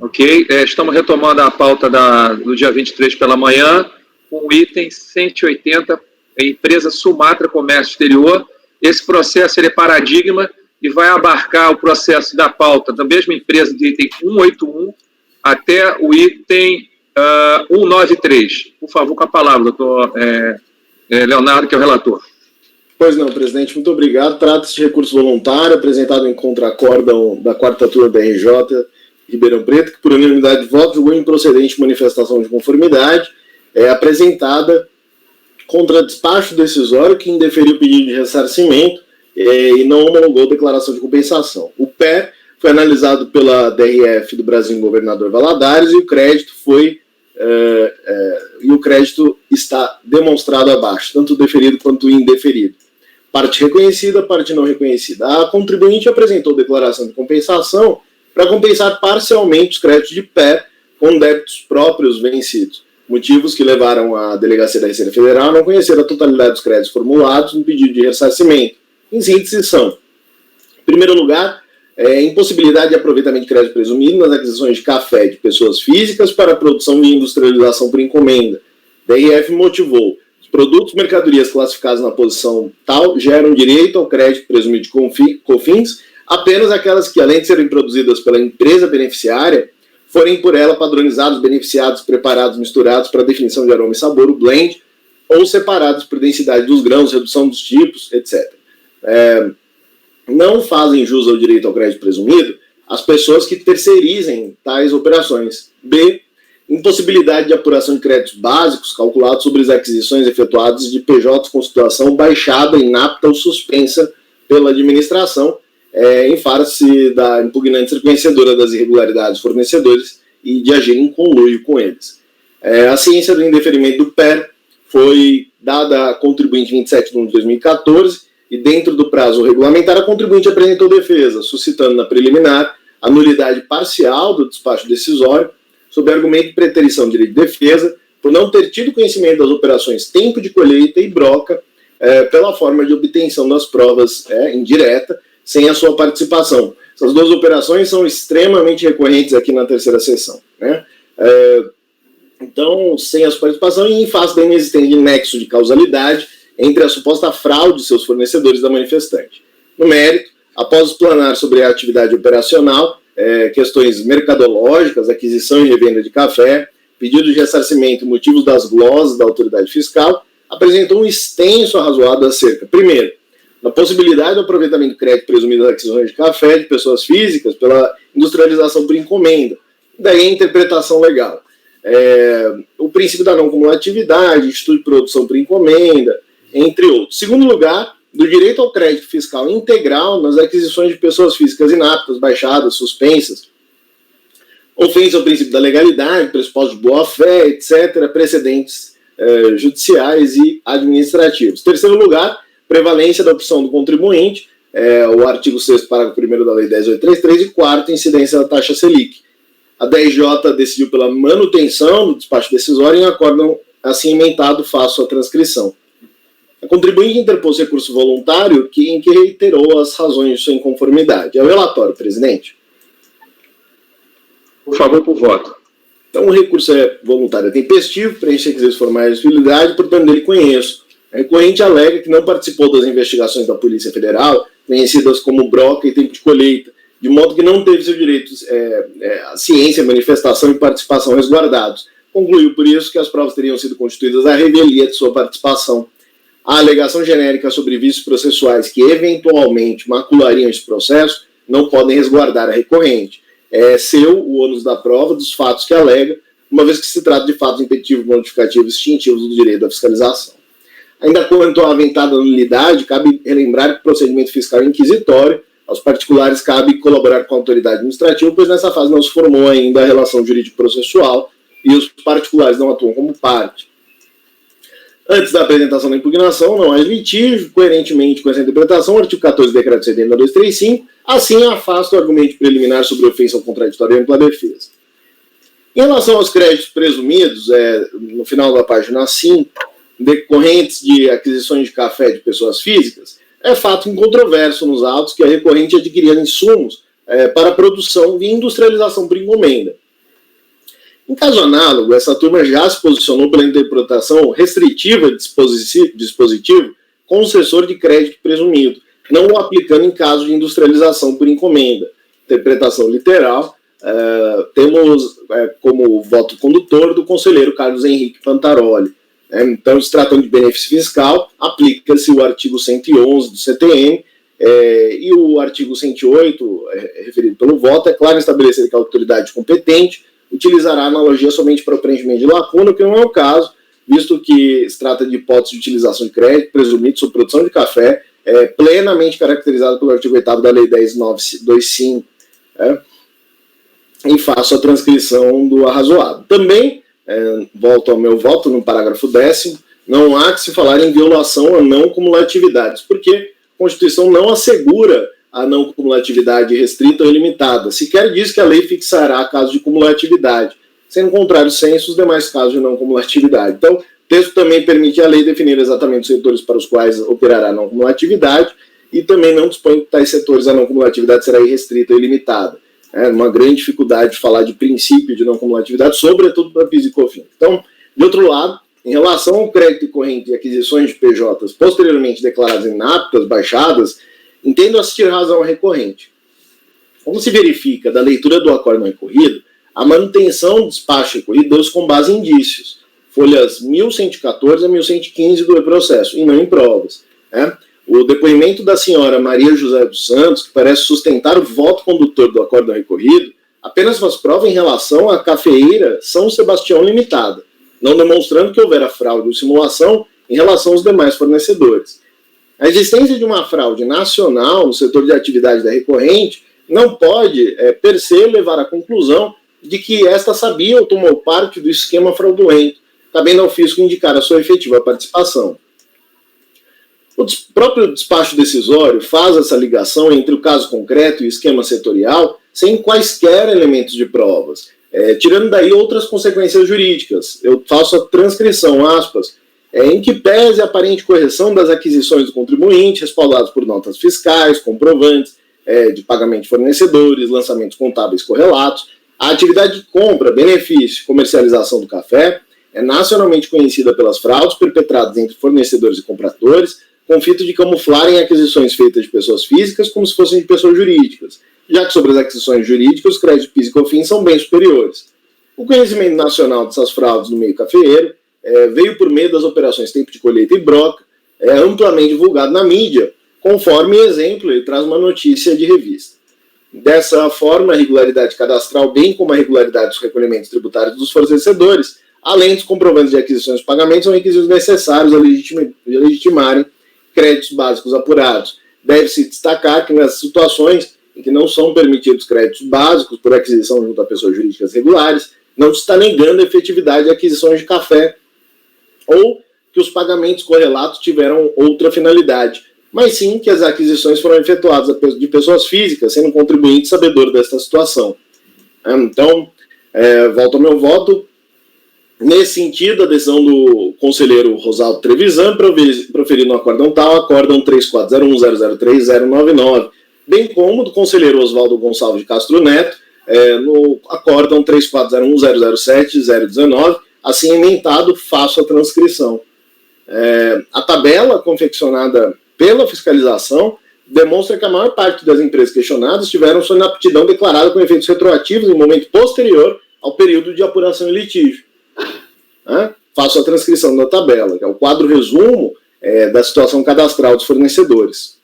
Ok? Estamos retomando a pauta do dia 23 pela manhã, com o item 180, a empresa Sumatra Comércio Exterior. Esse processo é paradigma e vai abarcar o processo da pauta da mesma empresa de item 181 até o item 193. Por favor, com a palavra, doutor Leonardo, que é o relator. Pois não, presidente, muito obrigado. Trata-se de recurso voluntário apresentado em contracórdão da 4ª turma da RJ Ribeirão Preto, que por unanimidade de votos julgou improcedente manifestação de conformidade apresentada contra despacho decisório que indeferiu o pedido de ressarcimento e não homologou declaração de compensação. O PER foi analisado pela DRF do Brasil Governador Valadares e o crédito está demonstrado abaixo, tanto o deferido quanto o indeferido. Parte reconhecida, parte não reconhecida. A contribuinte apresentou declaração de compensação para compensar parcialmente os créditos de PER com débitos próprios vencidos, motivos que levaram a Delegacia da Receita Federal a não conhecer a totalidade dos créditos formulados no pedido de ressarcimento. Em síntese, são, em primeiro lugar, impossibilidade de aproveitamento de crédito presumido nas aquisições de café de pessoas físicas para a produção e industrialização por encomenda. DRF motivou: os produtos, mercadorias classificados na posição tal geram direito ao crédito presumido de COFINS apenas aquelas que, além de serem produzidas pela empresa beneficiária, forem por ela padronizados, beneficiados, preparados, misturados para definição de aroma e sabor, o blend, ou separados por densidade dos grãos, redução dos tipos, etc. Não fazem jus ao direito ao crédito presumido as pessoas que terceirizem tais operações. B. Impossibilidade de apuração de créditos básicos calculados sobre as aquisições efetuadas de PJs com situação baixada, inapta ou suspensa pela administração, em face da impugnante ser conhecedora das irregularidades dos fornecedores e de agir em conluio com eles. A ciência do indeferimento do PER foi dada à contribuinte 27 de 1 de 2014 e, dentro do prazo regulamentar, a contribuinte apresentou defesa, suscitando na preliminar a nulidade parcial do despacho decisório, sob argumento de preterição de direito de defesa, por não ter tido conhecimento das operações tempo de colheita e broca, pela forma de obtenção das provas indireta, sem a sua participação. Essas duas operações são extremamente recorrentes aqui na terceira sessão, né? Então, sem a sua participação e em face da inexistência de nexo de causalidade entre a suposta fraude de seus fornecedores da manifestante. No mérito, após explanar sobre a atividade operacional, questões mercadológicas, aquisição e revenda de café, pedido de ressarcimento e motivos das glosas da autoridade fiscal, apresentou um extenso arrazoado acerca, primeiro, da possibilidade do aproveitamento do crédito presumido das aquisições de café de pessoas físicas pela industrialização por encomenda. Daí a interpretação legal. O princípio da não cumulatividade, instituto de produção por encomenda, entre outros. Segundo lugar, do direito ao crédito fiscal integral nas aquisições de pessoas físicas inaptas, baixadas, suspensas, ofensa ao princípio da legalidade, pressupostos de boa-fé, etc., precedentes judiciais e administrativos. Terceiro lugar, prevalência da opção do contribuinte, o artigo 6º, parágrafo 1º da Lei 10.833, e quarto, incidência da taxa Selic. A DRJ decidiu pela manutenção do despacho decisório em acórdão assim emendado, faço a transcrição. A contribuinte interpôs recurso voluntário em que reiterou as razões de sua inconformidade. É o relatório, presidente. Por favor, por voto. Então, o recurso é voluntário tempestivo, preenche requisitos formais de utilidade, portanto, dele conheço. A recorrente alega que não participou das investigações da Polícia Federal, conhecidas como broca e tempo de colheita, de modo que não teve seus direitos à ciência, manifestação e participação resguardados. Concluiu, por isso, que as provas teriam sido constituídas à revelia de sua participação. A alegação genérica sobre vícios processuais que eventualmente maculariam esse processo não podem resguardar a recorrente. É seu o ônus da prova dos fatos que alega, uma vez que se trata de fatos impeditivos, modificativos e extintivos do direito da fiscalização. Ainda quanto à aventada nulidade, cabe relembrar que o procedimento fiscal é inquisitório, aos particulares cabe colaborar com a autoridade administrativa, pois nessa fase não se formou ainda a relação jurídico-processual e os particulares não atuam como parte. Antes da apresentação da impugnação, não há litígio, coerentemente com essa interpretação, o artigo 14 do Decreto 70235, assim afasta o argumento preliminar sobre ofensa ao contraditório e ampla defesa. Em relação aos créditos presumidos, no final da página 5, decorrentes de aquisições de café de pessoas físicas, é fato incontroverso nos autos que a recorrente adquiria insumos para produção e industrialização por encomenda. Em caso análogo, essa turma já se posicionou pela interpretação restritiva de dispositivo concessor de crédito presumido, não o aplicando em caso de industrialização por encomenda. Interpretação literal, temos como voto condutor do conselheiro Carlos Henrique Pantaroli. Então, se tratando de benefício fiscal, aplica-se o artigo 111 do CTN e o artigo 108, referido pelo voto, é claro estabelecer que a autoridade competente utilizará a analogia somente para o preenchimento de lacuna, que não é o caso, visto que se trata de hipótese de utilização de crédito presumido sobre produção de café, plenamente caracterizado pelo artigo 8º da Lei 10.925, e faço a transcrição do arrazoado. Também, volto ao meu voto no parágrafo 10º, não há que se falar em violação a não cumulatividades, porque a Constituição não assegura a não cumulatividade restrita ou ilimitada. Sequer diz que a lei fixará casos de cumulatividade, sendo contrário senso os demais casos de não cumulatividade. Então, o texto também permite a lei definir exatamente os setores para os quais operará a não cumulatividade e também não dispõe que tais setores a não cumulatividade será irrestrita ou ilimitada. É uma grande dificuldade de falar de princípio de não cumulatividade, sobretudo para PIS e COFINS. Então, de outro lado, em relação ao crédito corrente e aquisições de PJs posteriormente declaradas inaptas, baixadas, entendo assistir razão ao recorrente. Como se verifica da leitura do acórdão recorrido, a manutenção do despacho recorrido deu-se com base em indícios, folhas 1114 a 1115 do processo, e não em provas. O depoimento da senhora Maria José dos Santos, que parece sustentar o voto condutor do acórdão recorrido, apenas faz prova em relação à cafeeira São Sebastião Limitada, não demonstrando que houvera fraude ou simulação em relação aos demais fornecedores. A existência de uma fraude nacional no setor de atividade da recorrente não pode, per se, levar à conclusão de que esta sabia ou tomou parte do esquema fraudulento, cabendo ao fisco indicar a sua efetiva participação. O próprio despacho decisório faz essa ligação entre o caso concreto e o esquema setorial sem quaisquer elementos de provas, tirando daí outras consequências jurídicas. Eu faço a transcrição, aspas, em que pese a aparente correção das aquisições do contribuinte, respaldados por notas fiscais, comprovantes de pagamento de fornecedores, lançamentos contábeis correlatos, a atividade de compra, benefício e comercialização do café é nacionalmente conhecida pelas fraudes perpetradas entre fornecedores e compradores, com o fito de camuflarem aquisições feitas de pessoas físicas como se fossem de pessoas jurídicas, já que sobre as aquisições jurídicas os créditos PIS e COFINS são bem superiores. O conhecimento nacional dessas fraudes no meio cafeeiro veio por meio das operações tempo de colheita e broca, amplamente divulgado na mídia, conforme exemplo, ele traz uma notícia de revista. Dessa forma, a regularidade cadastral, bem como a regularidade dos recolhimentos tributários dos fornecedores, além dos comprovantes de aquisições e pagamentos, são requisitos necessários a legitimarem créditos básicos apurados. Deve-se destacar que nessas situações em que não são permitidos créditos básicos por aquisição junto a pessoas jurídicas regulares, não se está negando a efetividade de aquisições de café ou que os pagamentos correlatos tiveram outra finalidade, mas sim que as aquisições foram efetuadas de pessoas físicas, sendo contribuinte sabedor desta situação. Então, volto ao meu voto. Nesse sentido, a decisão do conselheiro Rosaldo Trevisan, proferida no acórdão tal, acórdão 3401003099, bem como do conselheiro Oswaldo Gonçalves de Castro Neto, no acórdão 3401007019, assim emendado, faço a transcrição. A tabela confeccionada pela fiscalização demonstra que a maior parte das empresas questionadas tiveram sua inaptidão declarada com efeitos retroativos em momento posterior ao período de apuração e litígio. Faço a transcrição da tabela, que é o quadro resumo da situação cadastral dos fornecedores.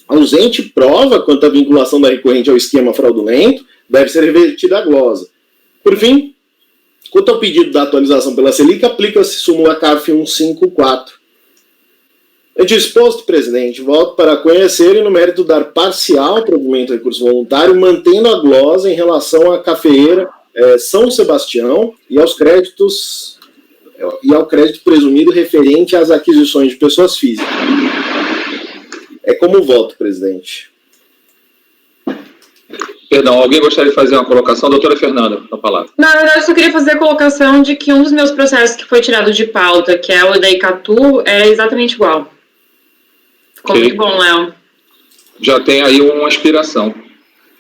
Ausente prova quanto à vinculação da recorrente ao esquema fraudulento, deve ser revertida a glosa. Por fim, quanto ao pedido da atualização pela Selic, aplica-se súmula CARF 154. Disposto, presidente, voto para conhecer e, no mérito, dar parcial provimento ao recurso voluntário, mantendo a glosa em relação à cafeeira São Sebastião e aos créditos e ao crédito presumido referente às aquisições de pessoas físicas. Como voto, presidente. Perdão, alguém gostaria de fazer uma colocação? Doutora Fernanda, a palavra. Na verdade, eu só queria fazer a colocação de que um dos meus processos que foi tirado de pauta, que é o da Icatu, é exatamente igual. Ficou muito bom, Léo. Já tem aí uma inspiração.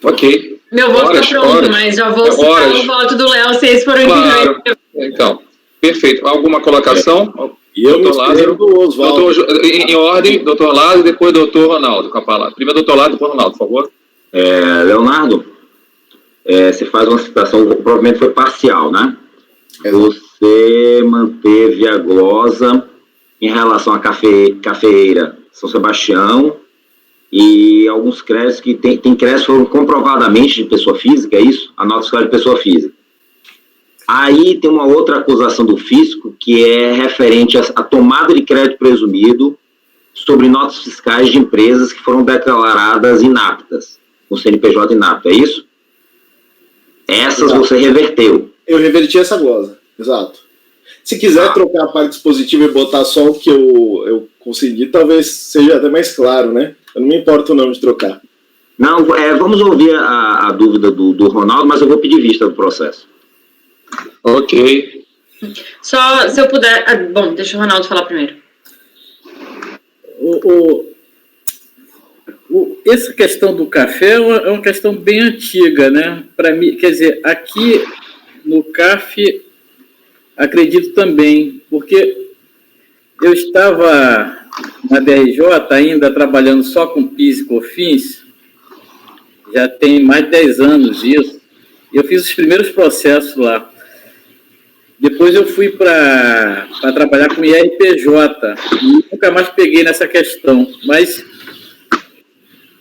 Ok. Meu voto Horas, está pronto, horas. mas já vou citar Horas. o voto do Léo se eles forem Claro. Então, perfeito. Alguma colocação? E eu me Doutor Lázaro, espero do Oswaldo. em ordem, doutor Lázaro e depois doutor Ronaldo com a palavra. Primeiro doutor Lázaro, depois Ronaldo, por favor. Leonardo, você faz uma citação, provavelmente foi parcial, né? Você manteve a glosa em relação à cafeeira São Sebastião e alguns créditos que tem créditos foram comprovadamente de pessoa física, é isso? A nota fiscal de pessoa física. Aí tem uma outra acusação do fisco que é referente à tomada de crédito presumido sobre notas fiscais de empresas que foram declaradas inaptas, com CNPJ inapto, é isso? Essas Exato. você reverteu. Eu reverti essa glosa, exato. Se quiser trocar a parte dispositiva e botar só o que eu consegui, talvez seja até mais claro, né? Eu não me importo não de trocar. Não, vamos ouvir a dúvida do Ronaldo, mas eu vou pedir vista do processo. Ok. Só, se eu puder... bom, deixa o Ronaldo falar primeiro. Essa questão do café é uma questão bem antiga, né? Para mim, quer dizer, aqui no CAF, acredito também, porque eu estava na DRJ ainda trabalhando só com PIS e COFINS, já tem mais de 10 anos isso. Eu fiz os primeiros processos lá. Depois eu fui para trabalhar com IRPJ e nunca mais peguei nessa questão. Mas,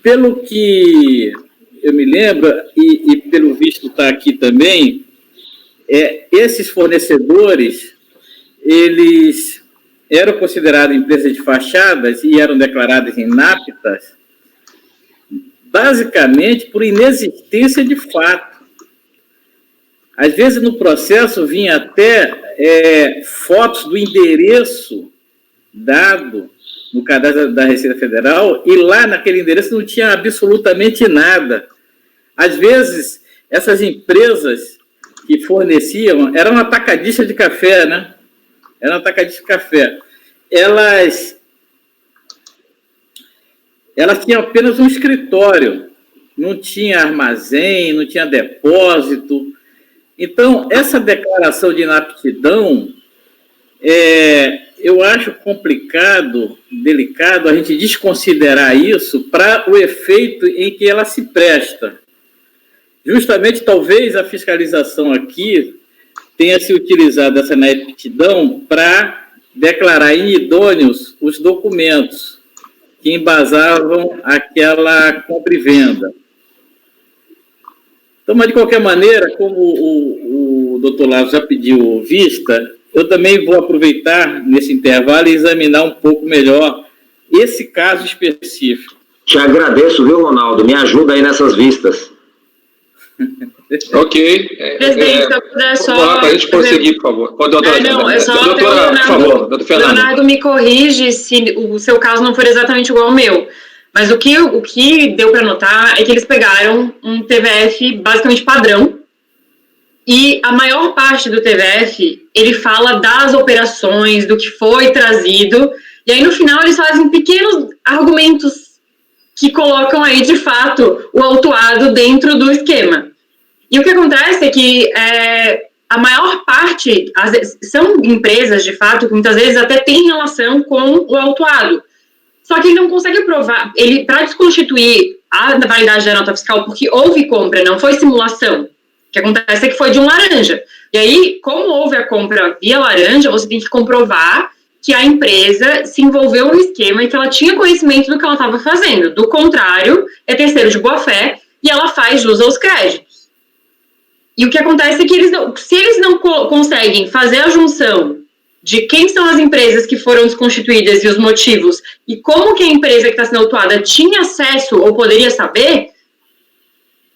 pelo que eu me lembro, e pelo visto está aqui também, esses fornecedores, eles eram considerados empresas de fachadas e eram declaradas inaptas, basicamente por inexistência de fato. Às vezes, no processo, vinha até fotos do endereço dado no cadastro da Receita Federal e lá naquele endereço não tinha absolutamente nada. Às vezes, essas empresas que forneciam, eram atacadistas de café, né? Eram atacadistas de café. Elas tinham apenas um escritório, não tinha armazém, não tinha depósito. Então, essa declaração de inaptidão, eu acho complicado, delicado a gente desconsiderar isso para o efeito em que ela se presta. Justamente, talvez a fiscalização aqui tenha se utilizado essa inaptidão para declarar inidôneos os documentos que embasavam aquela compra e venda. Então, mas de qualquer maneira, como o doutor Lázaro já pediu vista, eu também vou aproveitar nesse intervalo e examinar um pouco melhor esse caso específico. Te agradeço, viu, Ronaldo? Me ajuda aí nessas vistas. Ok. Presidente, se eu puder só... Para a gente prosseguir, por favor. Doutora, doutora, por favor, doutor Fernando. Leonardo, me corrige se o seu caso não for exatamente igual ao meu. Mas o que deu para notar é que eles pegaram um TVF basicamente padrão e a maior parte do TVF, ele fala das operações, do que foi trazido, e aí no final eles fazem pequenos argumentos que colocam aí, de fato, o autuado dentro do esquema. E o que acontece é que a maior parte, são empresas, de fato, que muitas vezes até têm relação com o autuado. Só que ele não consegue provar, para desconstituir a validade da nota fiscal, porque houve compra, não foi simulação. O que acontece é que foi de um laranja. E aí, como houve a compra via laranja, você tem que comprovar que a empresa se envolveu no esquema e que ela tinha conhecimento do que ela estava fazendo. Do contrário, é terceiro de boa-fé e ela faz jus aos créditos. E o que acontece é que se eles não conseguem fazer a junção de quem são as empresas que foram desconstituídas e os motivos, e como que a empresa que está sendo autuada tinha acesso ou poderia saber,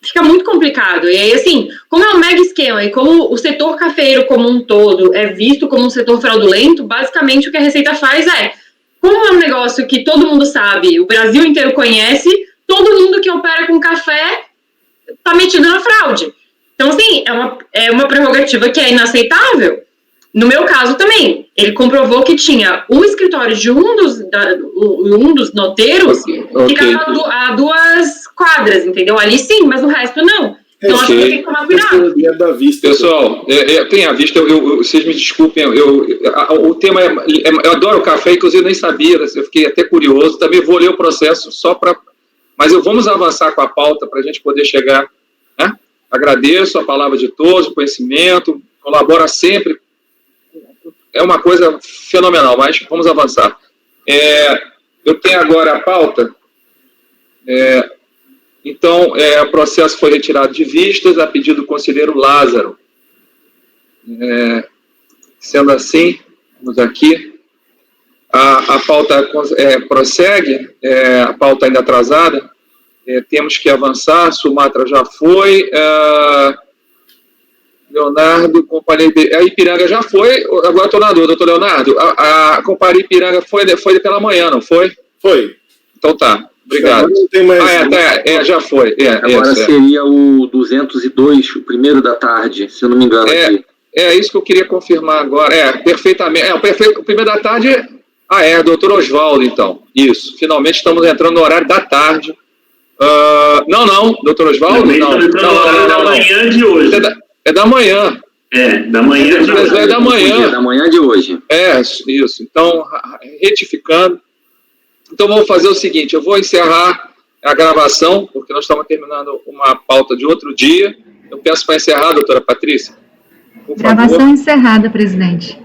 fica muito complicado. E aí, assim, como é um mega esquema e como o setor cafeiro como um todo é visto como um setor fraudulento, basicamente o que a Receita faz como é um negócio que todo mundo sabe, o Brasil inteiro conhece, todo mundo que opera com café está metido na fraude. Então, assim, é uma prerrogativa que é inaceitável. No meu caso também, ele comprovou que tinha o escritório de um dos noteiros que ficava a 2 quadras, entendeu? Ali sim, mas o resto não. Então, acho que tem que tomar cuidado. Da vista. Pessoal, tem a vista, vocês me desculpem, o tema eu adoro o café, inclusive nem sabia, eu fiquei até curioso, também vou ler o processo só para... Mas vamos avançar com a pauta para a gente poder chegar, né? Agradeço a palavra de todos, o conhecimento, colabora sempre, é uma coisa fenomenal, mas vamos avançar. Eu tenho agora a pauta, então, o processo foi retirado de vistas a pedido do conselheiro Lázaro. Sendo assim, vamos aqui. A pauta prossegue, a pauta ainda atrasada. Temos que avançar, Sumatra já foi. Leonardo, Companhia a Ipiranga já foi. Agora estou na dúvida, doutor Leonardo. A Companhia Ipiranga foi pela manhã, não foi? Foi. Então tá. Obrigado. Já foi. Agora seria o 202, o primeiro da tarde, se eu não me engano. Aqui. É isso que eu queria confirmar agora. Perfeitamente. O primeiro da tarde doutor Oswaldo, então. Isso. Finalmente estamos entrando no horário da tarde. Não, doutor Oswaldo? Não. Da manhã de hoje. É da manhã. Da manhã de hoje. É da manhã. Da manhã de hoje. Isso. Então, retificando. Então, vamos fazer o seguinte, eu vou encerrar a gravação, porque nós estamos terminando uma pauta de outro dia. Eu peço para encerrar, doutora Patrícia, por favor. Gravação encerrada, presidente.